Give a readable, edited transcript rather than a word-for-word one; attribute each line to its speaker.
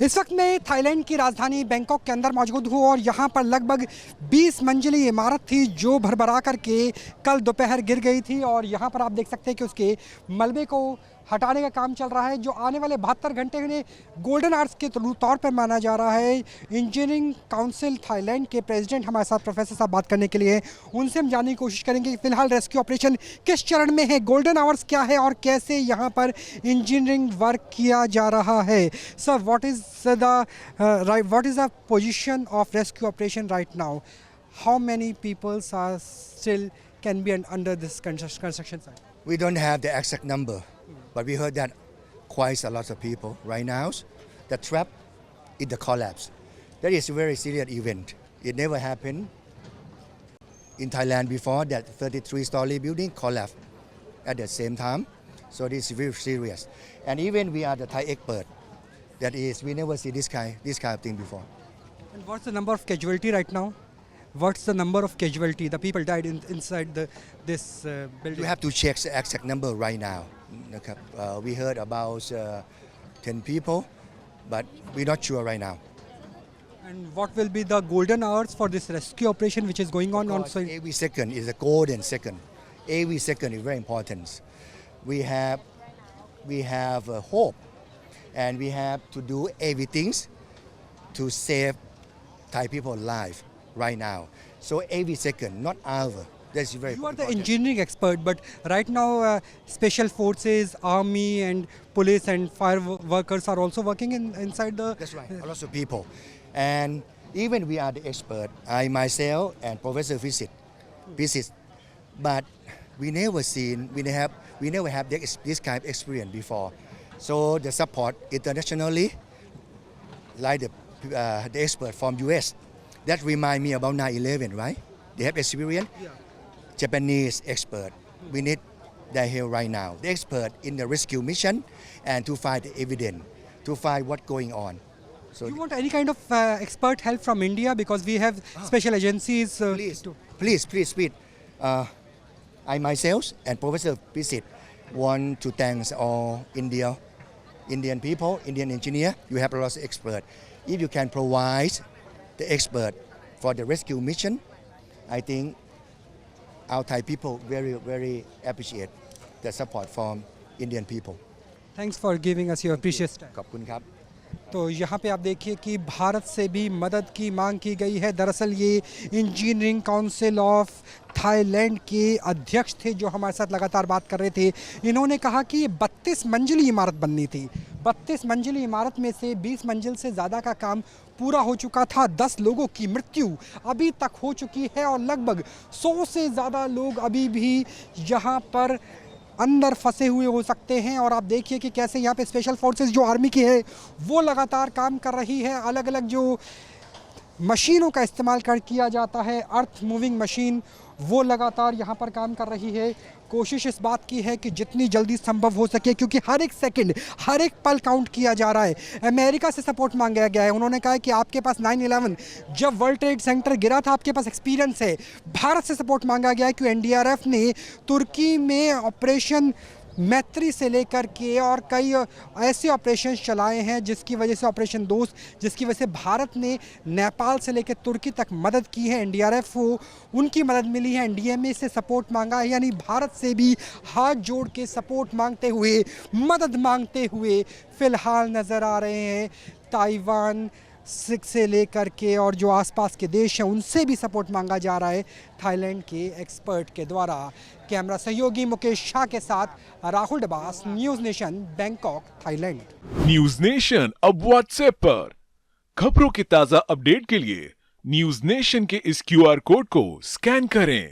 Speaker 1: इस वक्त मैं थाईलैंड की राजधानी बैंकॉक के अंदर मौजूद हूँ और यहाँ पर लगभग 20 मंजिली इमारत थी जो भरभरा करके कल दोपहर गिर गई थी और यहाँ पर आप देख सकते हैं कि उसके मलबे को हटाने का काम चल रहा है जो आने वाले 72 घंटे में गोल्डन आवर्स के तौर पर माना जा रहा है। इंजीनियरिंग काउंसिल थाईलैंड के प्रेसिडेंट हमारे साथ प्रोफेसर साहब बात करने के लिए, उनसे हम जानने की कोशिश करेंगे कि फिलहाल रेस्क्यू ऑपरेशन किस चरण में है, गोल्डन आवर्स क्या है और कैसे यहाँ पर इंजीनियरिंग वर्क किया जा रहा है। Sir, what is the position of rescue operation right now? How many peoples are still can be under this construction site?
Speaker 2: We don't have the exact number, but we heard that quite a lot of people right now that trapped in the collapse. That is a very serious event. It never happened in Thailand before that 33-story building collapsed at the same time. So this is very serious. And even we are the Thai expert. That is, we never see this kind of thing before.
Speaker 1: And what's the number of casualty right now? What's the number of casualty? The people died inside this building.
Speaker 2: We have to check the exact number right now. We heard about 10 people, but we're not sure right now.
Speaker 1: And what will be the golden hours for this rescue operation which is going on site?
Speaker 2: Every second is a golden second. Every second is very important. We have hope, and we have to do everything to save Thai people's life right now. So every second, not hour. That's very
Speaker 1: You are the
Speaker 2: important.
Speaker 1: engineering expert, but right now special forces, army and police and fire workers are also working inside the...
Speaker 2: That's right. A lot of people. And even we are the expert, I myself and Professor visit, but we never have this kind of experience before. So the support internationally, like the expert from US, that remind me about 9/11, right? They have experience.
Speaker 1: Yeah.
Speaker 2: Japanese expert. We need their help right now. The expert in the rescue mission and to find the evidence, to find what's going on. So
Speaker 1: You want any kind of expert help from India
Speaker 2: Ah.
Speaker 1: because we have special agencies?
Speaker 2: Please. I myself and Professor Pisit want to thank all Indian people, Indian engineer. You have a lot of experts. If you can provide the expert for the rescue mission, I think our Thai people very appreciate the support from Indian people.
Speaker 1: Thanks for giving us your precious time.
Speaker 2: ขอบคุณครับ
Speaker 1: तो यहाँ पे आप देखिए कि भारत से भी मदद की मांग की गई है। दरअसल ये इंजीनियरिंग काउंसिल ऑफ थाईलैंड के अध्यक्ष थे जो हमारे साथ लगातार बात कर रहे थे। इन्होंने कहा कि ये 32 मंजिली इमारत बननी थी। 32 मंजिली इमारत में से 20 मंजिल से ज़्यादा का काम पूरा हो चुका था। 10 लोगों की मृत्यु अभी तक हो चुकी है और लगभग 100 से ज़्यादा लोग अभी भी यहाँ पर अंदर फंसे हुए हो सकते हैं। और आप देखिए कि कैसे यहाँ पे स्पेशल फोर्सेस जो आर्मी की है वो लगातार काम कर रही है। अलग अलग जो मशीनों का इस्तेमाल किया जाता है, अर्थ मूविंग मशीन, वो लगातार यहाँ पर काम कर रही है। कोशिश इस बात की है कि जितनी जल्दी संभव हो सके, क्योंकि हर एक सेकंड, हर एक पल काउंट किया जा रहा है। अमेरिका से सपोर्ट मांगा गया है। उन्होंने कहा है कि आपके पास 9/11 जब वर्ल्ड ट्रेड सेंटर गिरा था, आपके पास एक्सपीरियंस है। भारत से सपोर्ट मांगा गया है कि एनडीआरएफ ने तुर्की में ऑपरेशन मैत्री से लेकर के और कई ऐसे ऑपरेशन चलाए हैं जिसकी वजह से ऑपरेशन दोस्त, जिसकी वजह से भारत ने नेपाल से लेकर तुर्की तक मदद की है। एनडीआरएफ को उनकी मदद मिली है, एनडीएमए से सपोर्ट मांगा है। यानी भारत से भी हाथ जोड़ के सपोर्ट मांगते हुए, मदद मांगते हुए फिलहाल नज़र आ रहे हैं। ताइवान से लेकर के और जो आसपास के देश हैं उनसे भी सपोर्ट मांगा जा रहा है थाईलैंड के एक्सपर्ट के द्वारा। कैमरा सहयोगी मुकेश शाह के साथ Rahul Dabas, news nation, Bangkok, Thailand.
Speaker 3: News nation अब व्हाट्सएप पर खबरों के ताजा अपडेट के लिए न्यूज़ नेशन के इस क्यूआर कोड को स्कैन करें।